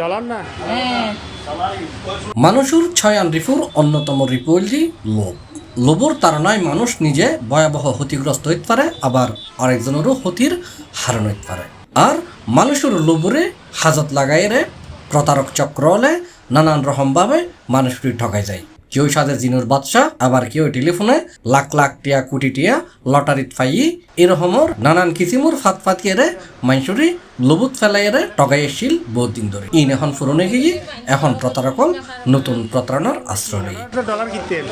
Dollar না মানুষের ছয়ান রিপুর অন্যতম রিপু হইলি লোভ। লোভর তাড়নায় মানুষ নিজে ভয়াবহ ক্ষতিগ্রস্ত হইতে পারে, আবার আরেকজনেরও ক্ষতির হারণ হইতে পারে। আর মানুষের লোভরে হাজত লাগাইরে প্রতারক চক্র হলে নানান রকমভাবে মানুষটি ঠকাই যায়। কেউ সাদের জিনুর বাদশা, আবার কেউ টেলিফোনে লাখ লাখ টিয়া কোটি টিয়া লটারিত পাই এরকমর নানান কিসিমুর ফাত ফাতিয়ে মানুষরি লবুত ফেলাইয়ে টগাই এসছিল বহুত দিন ধরে। ইন এখন ফুরনে গিয়ে এখন প্রতারকল নতুন প্রতারণার আশ্রয় নেই। ডলার কিনতেন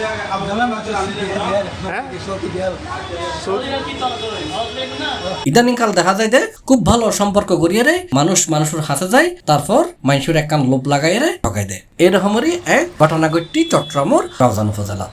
ইদানিংকাল দেখা যায় যে খুব ভালো সম্পর্ক গড়িয়ে রে মানুষ মানুষের হাতে যায়, তারপর মানুষের একখান লোভ লাগাই রে ঠকাই দেয়। এরকমই এক ঘটনা ঘটটি চট্টগ্রামের রাউজান উপজেলা।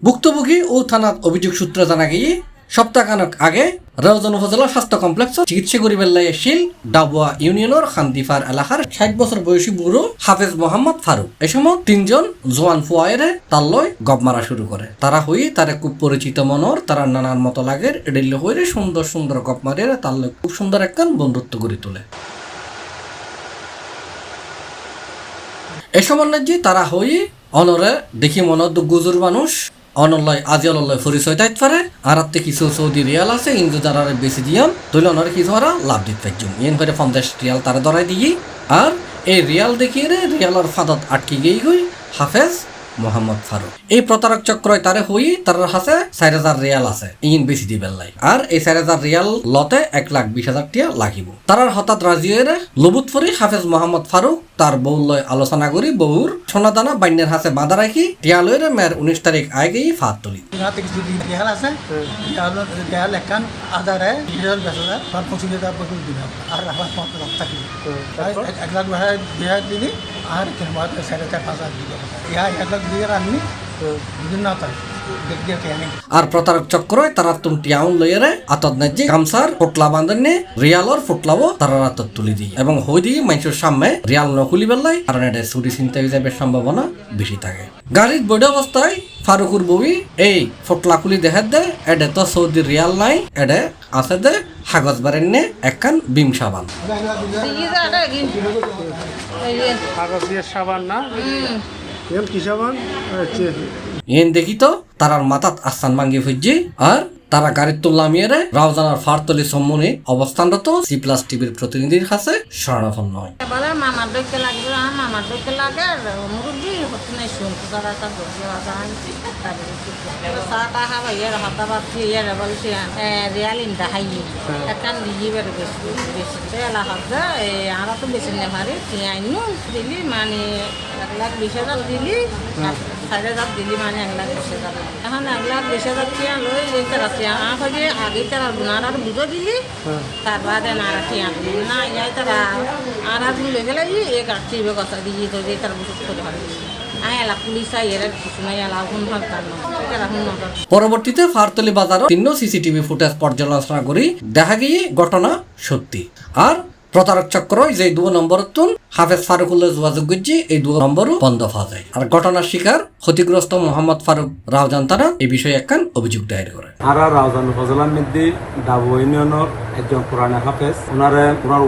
ভুক্তভোগী ও থানার অভিযোগ সূত্রে জানা গিয়ে সপ্তাহখানেক আগে রাউজান উপজেলা স্বাস্থ্য কমপ্লেক্স চিকিৎসা করিবার এসেছিল ডাবুয়া ইউনিয়নের খান্দিফার এলাকার 60 বছর বয়সী বুড়ো হাফেজ মোহাম্মদ ফারুক। এ সময় 3 জন জোয়ান ফুয়াইরে তার লয় গপ মারা শুরু করে। তারা হই তারা খুব পরিচিত মনর, তারা নানান মতো লাগে এডিল্য হইরে সুন্দর সুন্দর গপ মারিয়ে তার লয় খুব সুন্দর একখান বন্ধুত্ব গড়ে তোলে। এ সময় তারা হই অনরে দেখি মনে গুজুর মানুষ অনলয় আজিয়ালয় পরিচয় দায়িত্ব পারে। আর কিছু সৌদি রিয়াল আছে ইন্দু যারা বেশি দিয়ান তৈল অনরে কিছু ওরা লাভ দিতে পারছুন ইন করে 50 রিয়াল তারা ধরাই দিই। আর এই রিয়াল দেখিয়ে রিয়ালের ফাদত আটকে গিয়ে গই হাফেজ মোহাম্মদ ফারুক। এই প্রতারক চক্রয় তারে হই তার হাতে 4000 রিয়াল আছে ইন বেশি দিবেন লাই। আর এই 4000 রিয়াল লতে 1,20,000 টিয়া লাগিব। তারার হঠাৎ রাজি হয়ে লবুত ফরি হাফেজ মোহাম্মদ ফারুক তার বউ লয় আলোচনা করি বউর সোনাদানা বাইনের হাতে বাঁধা রাখি টিয়া লয়ের মেয়ের 19 তারিখ আগেই ফাঁদ তুলি। আর প্রতারক চক্রয় তারা তুম টিয়াউন লইয়ারে আতত নাজি গামসার ফোটলা বাঁধনে রিয়ালর ফোটলাও তারা আতত তুলি দিই এবং হই দিয়ে মানুষের সামনে রিয়াল নকুলি বেলাই, কারণ এটা চুরি চিন্তা হয়ে যাবে সম্ভাবনা বেশি থাকে। গাড়ির বৈধ অবস্থায় ফারুকুর বউই এই ফোটলা খুলি দেখা দে এডে তো সৌদি রিয়াল নাই, এডে আছে দে কাগজ বারেন একখান বিম সাবান। কাগজ দিয়ে সাবান না কি সাবান এন দেখি তো তারার মাথাত আস্থান ভাঙ্গি ফুজি। আর তারা গাড়ির তুলনামিয়ে রাউজানার ফারতলি সম্মনে অবস্থানরত সি প্লাস টিভির প্রতিনিধির কাছে শরণাপন্ন হয়। মামার ডইকে লাগবে মামার ডইকে লাগে মুরগি হচ্ছে না শুনতে তারা একটা চাটা খাবাই এর হাতা পাচ্ছি এর বলছি রিয়ালিন দেখাই একখান দিয়ে বেড়ে বেশি বেশি এলা হচ্ছে আমরা তো বেশি নেভারি আইনু দিলি মানে 1,20,000 দিলি 4,000 দিলি মানে 1,20,000 এখন 1,20,000 টিয়া লই রাখছি আগে আগে তারা গুনার আর বুঝো দিলি তার বাদে নারা টিয়া দিলি না ইয়াই তারা আর তুলে গেলে এ কাটছি কথা দিয়ে তো যে তার বুঝতে করে ভালো আয়ালা পুলিশ আইয়ের কিছু নাই আলা হুন ভাবতাম না তারা হুন না। পরবর্তীতে ফারতলি বাজারও 3 সিসিটিভি ফুটেজ পর্যালোচনা করি দেখা গিয়ে ঘটনা সত্যি। আর প্রতারক চক্র যে 2 নম্বর তুন হাফেজ ফারুকুল্লাহ যোগাযোগ করছি এই 2 নম্বরও বন্ধ হওয়া যায়। আর ঘটনার শিকার ক্ষতিগ্রস্ত মোহাম্মদ ফারুক রাউজান তারা এই বিষয়ে একখান অভিযোগ দায়ের করে। আর রাউজান উপজেলার মধ্যে ডাবু ইউনিয়নের একজন পুরানা হাফেজ ওনার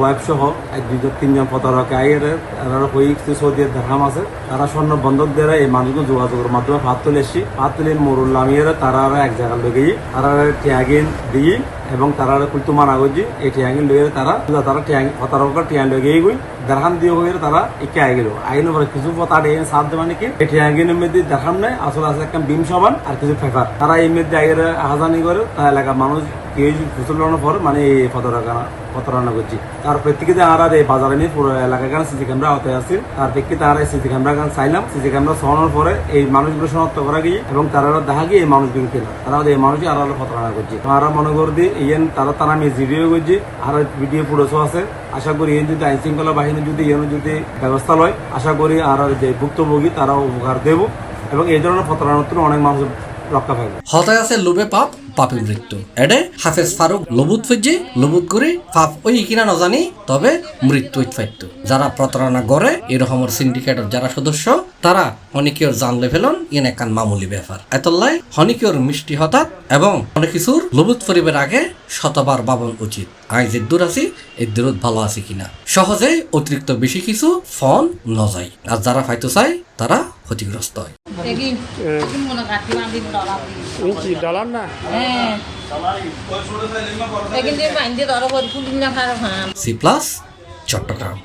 ওয়াইফ সহ 2-3 জন প্রতারক আইয়ের সৌদির দেখাম আছে। তারা স্বর্ণ বন্ধক দিয়ে এই মানুষগুলো যোগাযোগের মাধ্যমে ফাঁদ তুলে এসছি। ফাঁদ তুলে মরুল্লামিয়ে তারা এক জায়গায় লেগে তারা ট্যাগিন দিয়ে এবং তারা কুলতু মানা করছি এই ট্যাগিন লইয়ে তারা প্রতারকের ট্যাগ লেগেই গই দেখান দিয়ে হয়ে তারা একে আইগেল আইন পরে কিছু পথা সাথ দেওয়া নাকি এই ট্যাগিনের মধ্যে দেখান নাই আসলে আছে একটা বিম সাবান আর কিছু ফেফার তারা এই মধ্যে আইয়ের আহাজানি করে তা এলাকার মানুষ কেউ ফুসলানোর পর মানে এই প্রতারণা করছি। তার প্রেক্ষিতে আর এই বাজারে নিয়ে পুরো এলাকা গান সিসি ক্যামেরা আওতায় আসছে। তার প্রেক্ষিতে আর এই সিসি ক্যামেরা গান চাইলাম, সিসি ক্যামেরা সরানোর পরে এই মানুষগুলো শনাক্ত করা গিয়ে এবং তারা দেখা গিয়ে এই মানুষগুলো কেনা তারা এই মানুষই আর প্রতারণা করছে। তারা মনে করছি ইয়েন তারা আমি ভিডিও করছি আর ভিডিও ফুটেজও আছে। আশা করি এন যদি আইন শৃঙ্খলা বাহিনী যদি যদি ব্যবস্থা লয় আশা করি আর যে ভুক্তভোগী তারাও উপকার দেব এবং এই ধরনের প্রতারণার অনেক মানুষ রক্ষা পাবে। হতায় আছে লোভে পাপ পাপি মৃত্যু এডে হাফেজ ফারুক লবুত ফেজে লবুত করে পাপ ওই কিনা নজানি তবে মৃত্যু ফাইত যারা প্রতারণা করে এরকমের সিন্ডিকেটের যারা সদস্য তারা হনিকিওর জানলে ফেলন ইন একান মামুলি ব্যাপার এতলাই হনিকিওর মিষ্টি হঠাৎ এবং অনেক কিছুর লবুত ফরিবের আগে শতবার ভাবন উচিত আই যে দূর আছি এর দূরত ভালো আছে কিনা সহজে অতিরিক্ত বেশি কিছু ফোন নজায় আর যারা ফাইতে চায় তারা ক্ষতিগ্রস্ত হয় মনে কাটি বাঁধি ডলা কি ডলার না হ্যাঁ কিন্তু বাইন্দে ধরো ফুলিং না খারাপ হ্যাঁ সি প্লাস চট্টগ্রাম